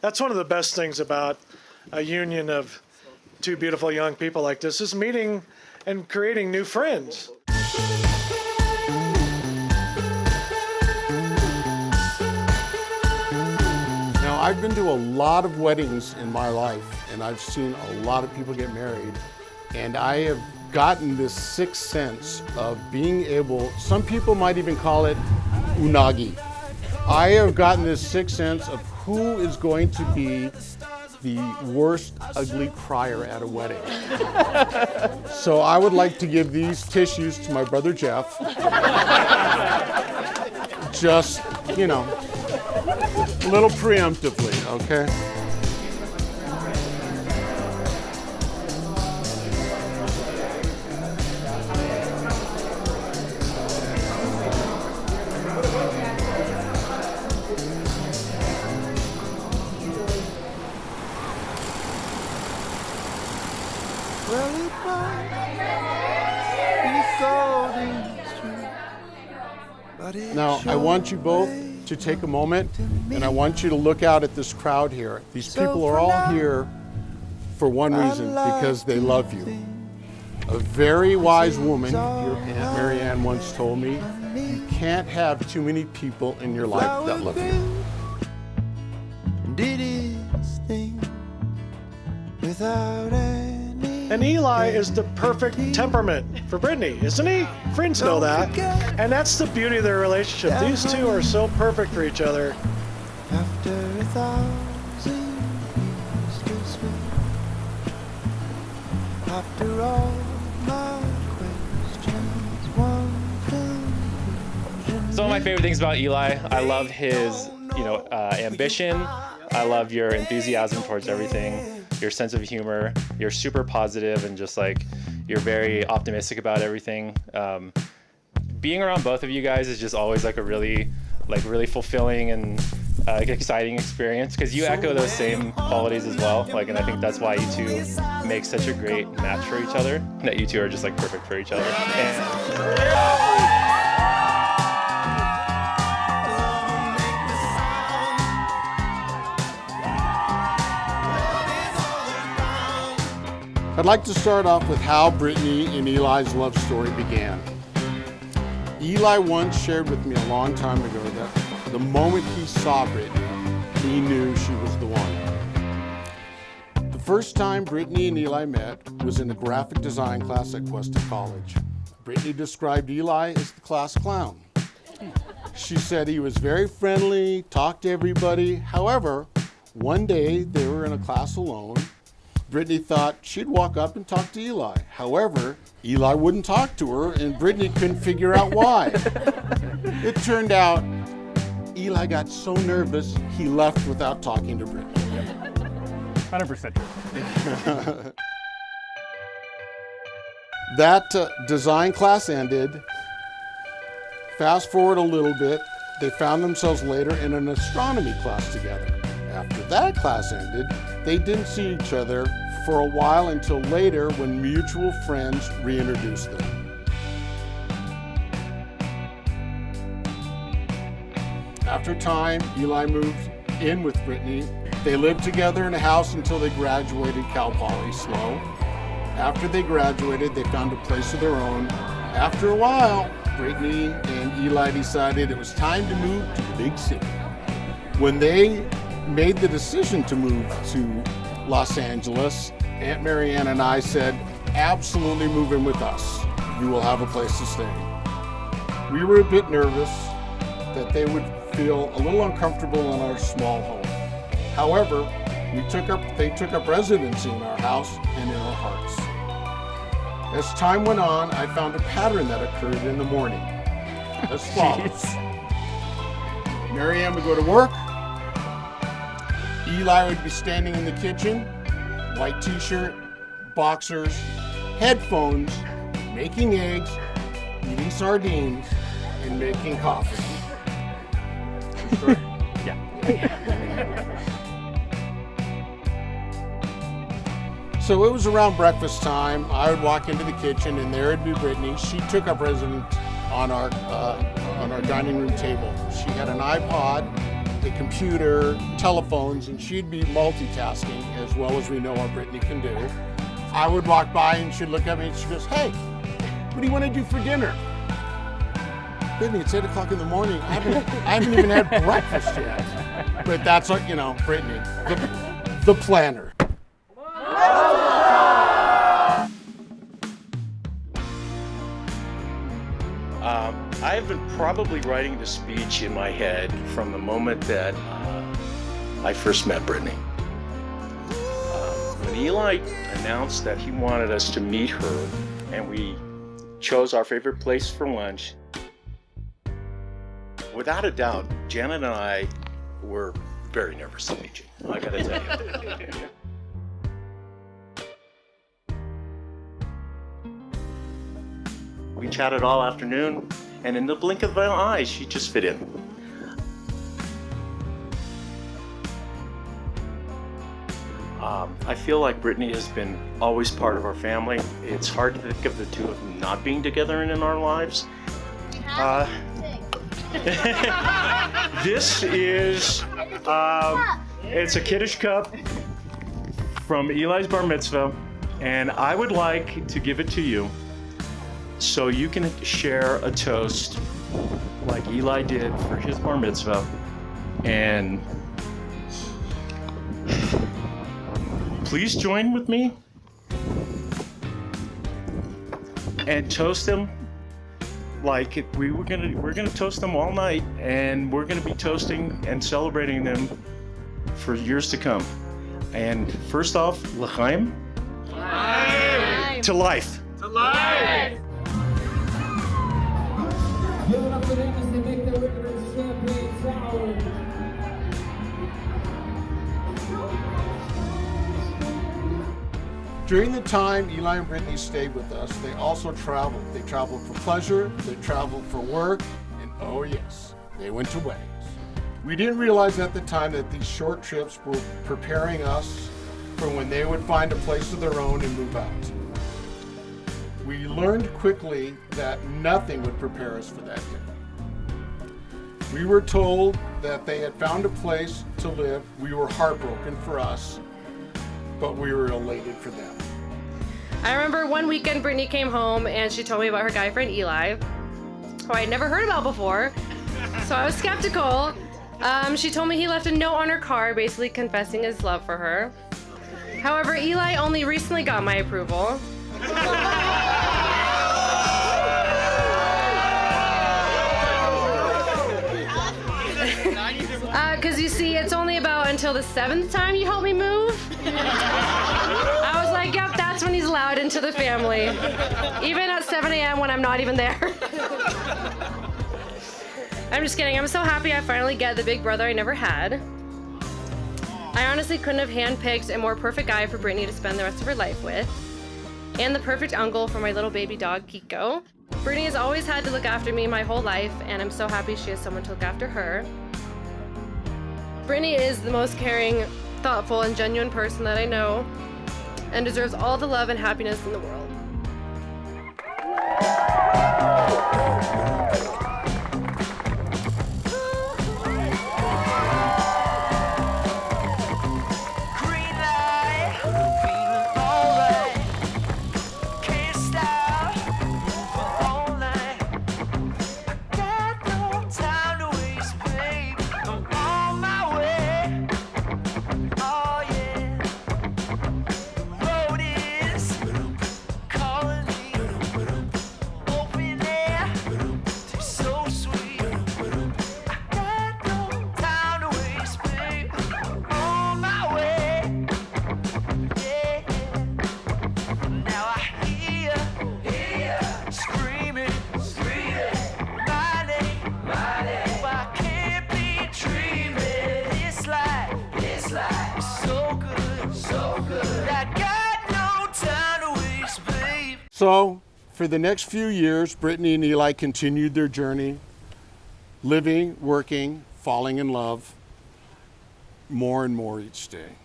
That's one of the best things about a union of two beautiful young people like this, is meeting and creating new friends. Now, I've been to a lot of weddings in my life, and I've seen a lot of people get married, and I have gotten this sixth sense of being able, some people might even call it unagi. I have gotten this sixth sense of who is going to be the worst ugly crier at a wedding. So I would like to give these tissues to my brother Jeff. Just, you know, a little preemptively, okay? Now, I want you both to take a moment, and I want you to look out at this crowd here. These people are all here for one reason, because they love you. A very wise woman, your Aunt Mary Ann, once told me, you can't have too many people in your life that love you. And Eli is the perfect temperament for Brittany, isn't he? Friends know that. And that's the beauty of their relationship. These two are so perfect for each other. After 1,000 years to swim, after all my questions, one conclusion. Some of my favorite things about Eli, I love his, ambition. I love your enthusiasm towards everything, your sense of humor. You're super positive and just like, you're very optimistic about everything. Being around both of you guys is just always like a really fulfilling and exciting experience, because you echo those same qualities as well. And I think that's why you two make such a great match for each other, that you two are just like perfect for each other. I'd like to start off with how Brittany and Eli's love story began. Eli once shared with me a long time ago that the moment he saw Brittany, he knew she was the one. The first time Brittany and Eli met was in the graphic design class at Cuesta College. Brittany described Eli as the class clown. She said he was very friendly, talked to everybody. However, one day they were in a class alone. Brittany thought she'd walk up and talk to Eli. However, Eli wouldn't talk to her, and Brittany couldn't figure out why. It turned out Eli got so nervous, he left without talking to Brittany. 100% true. That design class ended. Fast forward a little bit, they found themselves later in an astronomy class together. After that class ended, they didn't see each other for a while until later when mutual friends reintroduced them. After time, Eli moved in with Brittany. They lived together in a house until they graduated Cal Poly SLO. After they graduated, they found a place of their own. After a while, Brittany and Eli decided it was time to move to the big city. When they made the decision to move to Los Angeles, Aunt Mary Ann and I said, absolutely move in with us. You will have a place to stay. We were a bit nervous that they would feel a little uncomfortable in our small home. However, they took up residency in our house and in our hearts. As time went on, I found a pattern that occurred in the morning. As follows. Mary Ann would go to work. Eli would be standing in the kitchen, white t-shirt, boxers, headphones, making eggs, eating sardines, and making coffee. Yeah. So it was around breakfast time. I would walk into the kitchen, and there would be Brittany. She took up residence on our dining room table. She had an iPod a computer, telephones, and she'd be multitasking as well as we know our Brittany can do. I would walk by and she'd look at me and she goes, "Hey, what do you want to do for dinner?" "Brittany, it's 8 o'clock in the morning. I haven't even had breakfast yet." But that's what, you know, Brittany, the planner. I've been probably writing the speech in my head from the moment that I first met Brittany. When Eli announced that he wanted us to meet her and we chose our favorite place for lunch, without a doubt, Janet and I were very nervous to meet you, I gotta tell you. We chatted all afternoon, and in the blink of an eye, she just fit in. I feel like Brittany has been always part of our family. It's hard to think of the two of them not being together in our lives. This is, it's a Kiddush cup from Eli's bar mitzvah, and I would like to give it to you so you can share a toast like Eli did for his bar mitzvah, and please join with me and toast him like we're gonna toast them all night, and we're gonna be toasting and celebrating them for years to come. And first off, l'chaim, to life. To life. Give it up for them as they make their way to the champagne tower. During the time Eli and Brittany stayed with us, they also traveled. They traveled for pleasure, they traveled for work, and oh yes, they went to weddings. We didn't realize at the time that these short trips were preparing us for when they would find a place of their own and move out. We learned quickly that nothing would prepare us for that day. We were told that they had found a place to live. We were heartbroken for us, but we were elated for them. I remember one weekend Brittany came home and she told me about her guy friend Eli, who I had never heard about before, so I was skeptical. She told me he left a note on her car basically confessing his love for her. However, Eli only recently got my approval. Because you see, it's only about until the 7th time you help me move. I was like, yep, that's when he's allowed into the family. Even at 7 a.m. when I'm not even there. I'm just kidding. I'm so happy I finally get the big brother I never had. I honestly couldn't have handpicked a more perfect guy for Brittany to spend the rest of her life with. And the perfect uncle for my little baby dog, Kiko. Brittany has always had to look after me my whole life, and I'm so happy she has someone to look after her. Brittany is the most caring, thoughtful, and genuine person that I know, and deserves all the love and happiness in the world. So, for the next few years, Brittany and Eli continued their journey, living, working, falling in love more and more each day.